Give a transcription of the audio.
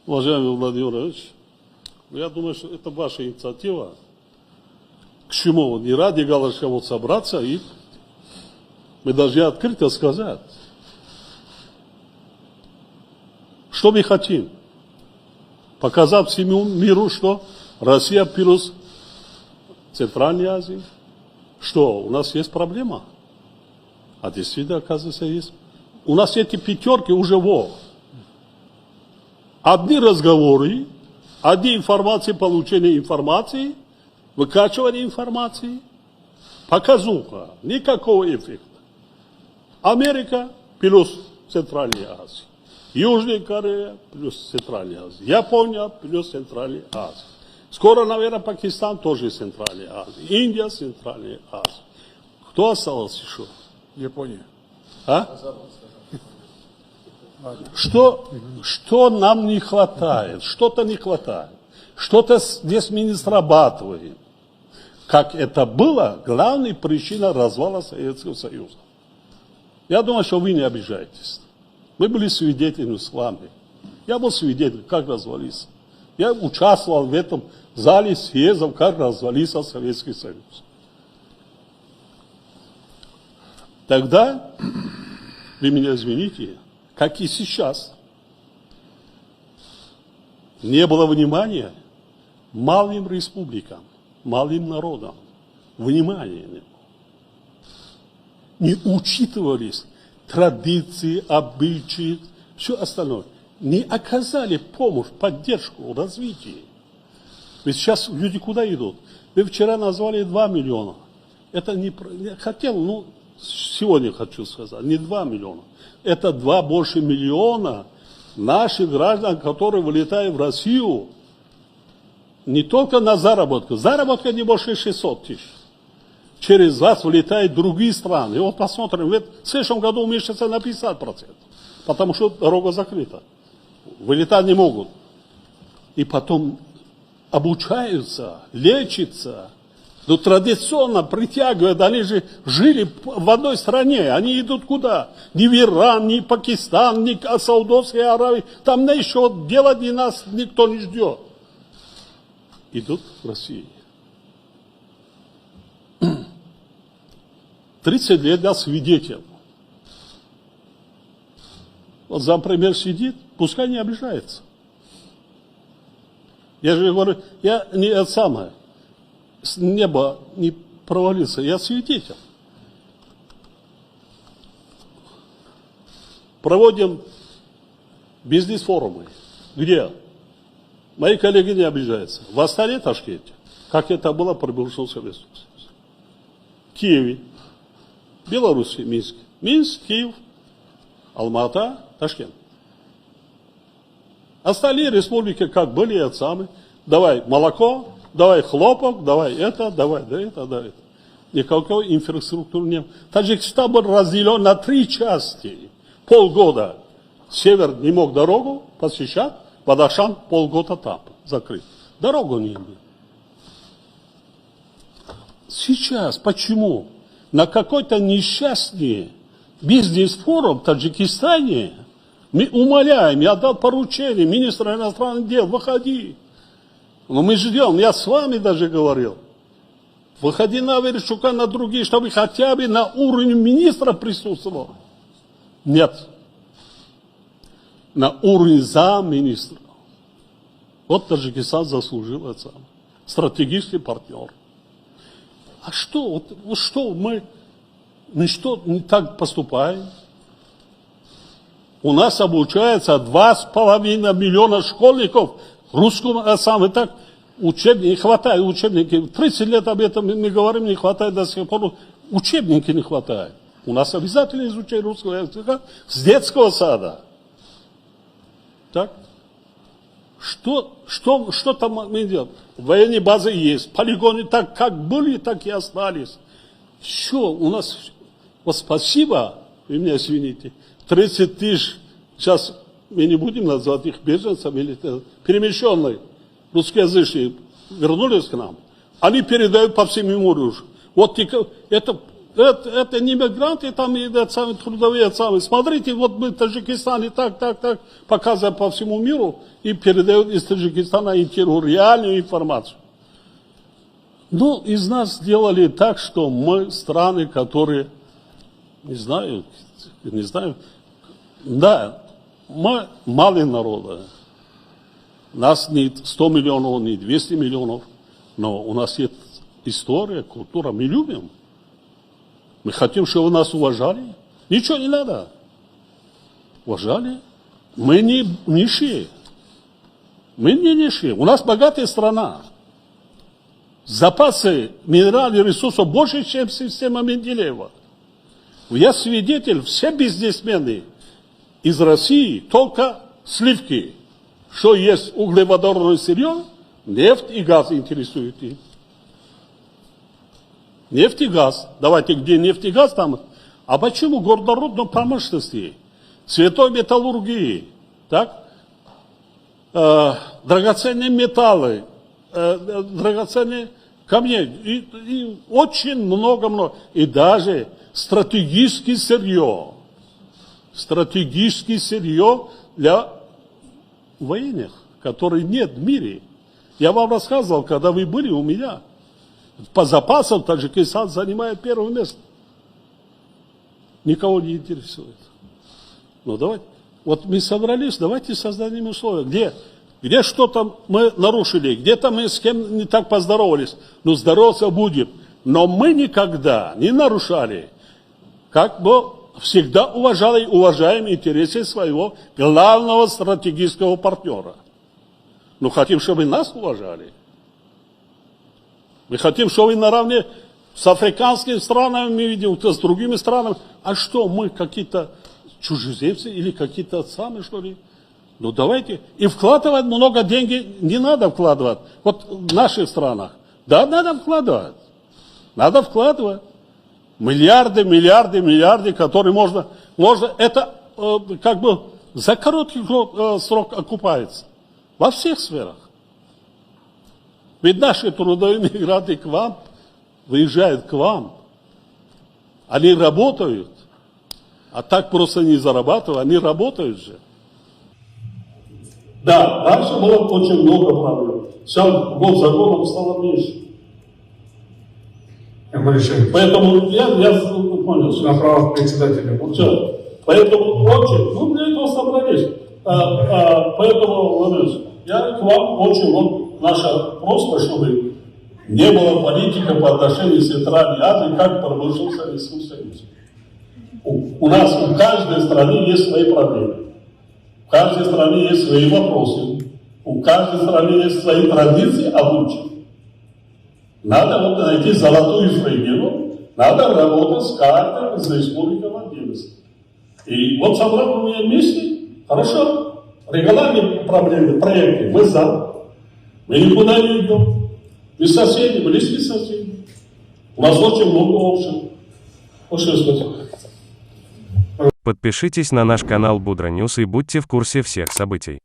Уважаемый Владимир Владимирович, я думаю, что это ваша инициатива. К чему? Не ради галочки вот собраться, и мы должны открыто сказать, что мы хотим. Показать всему миру, что Россия плюс Центральная Азия, что у нас есть проблема. А действительно, оказывается, есть. У нас эти пятерки уже одни разговоры, одни информации, получение информации, выкачивание информации, показуха, никакого эффекта. Америка плюс Центральная Азия, Южная Корея плюс Центральная Азия, Япония плюс Центральная Азия. Скоро, наверное, Пакистан тоже Центральная Азия, Индия Центральная Азия. Кто остался еще? Япония. А? Что нам не хватает? Что-то не хватает. Что-то здесь мы не срабатываем. Как это было, главная причина развала Советского Союза. Я думаю, что вы не обижаетесь. Мы были свидетелями с вами. Я был свидетелем, как развалился. Я участвовал в этом зале съездов, как развалился Советский Союз. Тогда, вы меня извините, как и сейчас, не было внимания малым республикам, малым народам. Внимания не было. Не учитывались традиции, обычаи, все остальное. Не оказали помощь, поддержку, развитие. Ведь сейчас люди куда идут? Вы вчера назвали 2 миллиона. Это не... Я хотел, сегодня хочу сказать, не 2 миллиона. Это 2 больше миллиона наших граждан, которые вылетают в Россию не только на заработку. Заработка не больше 600 тысяч. Через вас вылетают другие страны. И вот посмотрим, в следующем году уменьшится на 50%. Потому что дорога закрыта. Вылетать не могут. И потом обучаются, лечатся. Но традиционно притягивают, они же жили в одной стране, они идут куда? Ни в Иран, ни в Пакистан, ни в Саудовской Аравии, там еще делать нас никто не ждет. Идут в Россию. 30 лет я свидетель. Вот зампремьер сидит, пускай не обижается. Я же говорю, я не это самое. С неба не провалился, я свидетель. Проводим бизнес-форумы. Где? Мои коллеги не обижаются. В Астане, Ташкенте, как это было при бывшем Советском Союзе. В Киеве, Беларуси, Минск. Минск, Киев, Алмата, Ташкент. Остальные республики как были, это самое. Давай молоко, давай хлопок, давай это, давай это. Никакой инфраструктуры нет. Таджикистан был разделен на 3 части. Полгода север не мог дорогу посещать, Бадахшан полгода там закрыт. Дорогу не было. Сейчас почему? На какой-то несчастный бизнес-форум в Таджикистане мы умоляем, я дал поручение министра иностранных дел, выходи. Но мы ждем, я с вами даже говорил. Выходи на Верещука, на другие, чтобы хотя бы на уровне министра присутствовал. Нет. На уровне замминистра. Вот Таджикистан заслужил это. Стратегический партнер. А что? Вот что мы что не так поступаем? У нас обучается 2,5 миллиона школьников русскому, и так учебники, не хватает учебники. 30 лет об этом мы говорим, не хватает до сих пор. Учебники не хватает. У нас обязательно изучение русского языка с детского сада. Так? Что там мы делаем? Военные базы есть, полигоны так как были, так и остались. Все, у нас, вот спасибо, вы меня извините, 30 тысяч, сейчас мы не будем назвать их беженцами, или перемещенные русскоязычные вернулись к нам, они передают по всему морю. Вот это это не мигранты, там и трудовые самые. Смотрите, вот мы в Таджикистане так, показываем по всему миру и передают из Таджикистана реальную информацию. Ну, из нас сделали так, что мы страны, которые, не знаю, да, мы малый народ. Нас не 100 миллионов, не 200 миллионов, но у нас есть история, культура, мы любим. Мы хотим, чтобы нас уважали. Ничего не надо. Уважали. Мы не нищие. Мы не нищие. У нас богатая страна. Запасы минеральных ресурсов больше, чем система Менделеева. Я свидетель, все бизнесмены из России только сливки. Что есть углеводородное сырье, нефть и газ интересуют их. Нефть и газ. Давайте, где нефть и газ там. А почему горнорудной промышленности, цветной металлургии, так? Драгоценные металлы, драгоценные камни, и очень много. И даже стратегическое сырье для военных, которых нет в мире. Я вам рассказывал, когда вы были у меня. По запасам Таджикистан занимает первое место. Никого не интересует. Ну давайте, вот мы собрались, давайте создадим условия. Где что-то мы нарушили, где-то мы с кем не так поздоровались. Ну здороваться будем. Но мы никогда не нарушали. Как бы всегда уважаем интересы своего главного стратегического партнера. Ну хотим, чтобы нас уважали. Мы хотим, чтобы наравне с африканскими странами, мы видим, с другими странами. А что, мы какие-то чужеземцы или какие-то самые, что ли? Ну давайте. И вкладывать много денег не надо вкладывать. Вот в наших странах. Да, надо вкладывать. Надо вкладывать. Миллиарды, которые можно это как бы за короткий срок окупается. Во всех сферах. Ведь наши трудовые мигранты к вам, выезжают к вам, они работают, а так просто не зарабатывают, они работают же. Да, раньше было очень много проблем. Сейчас год за годом стало меньше. Поэтому я понял. На правах председателя. Поэтому очень, для этого собрались. Поэтому, Владимир, я к вам очень, наша просьба, чтобы не было политики по отношению к Центральной Азии, как продолжился Советский Союз. У нас в каждой стране есть свои проблемы. В каждой стране есть свои вопросы. У каждой страны есть свои традиции, обычаи. Надо найти золотую середину, надо работать с каждым из республик в отдельности. И вот собрав у меня вместе, хорошо, региональные проблемы, проекты, мы за. Мы никуда не идем. Мы соседи, близкие соседи. У нас очень много общего. Большое спасибо. Подпишитесь на наш канал Будра Ньюс и будьте в курсе всех событий.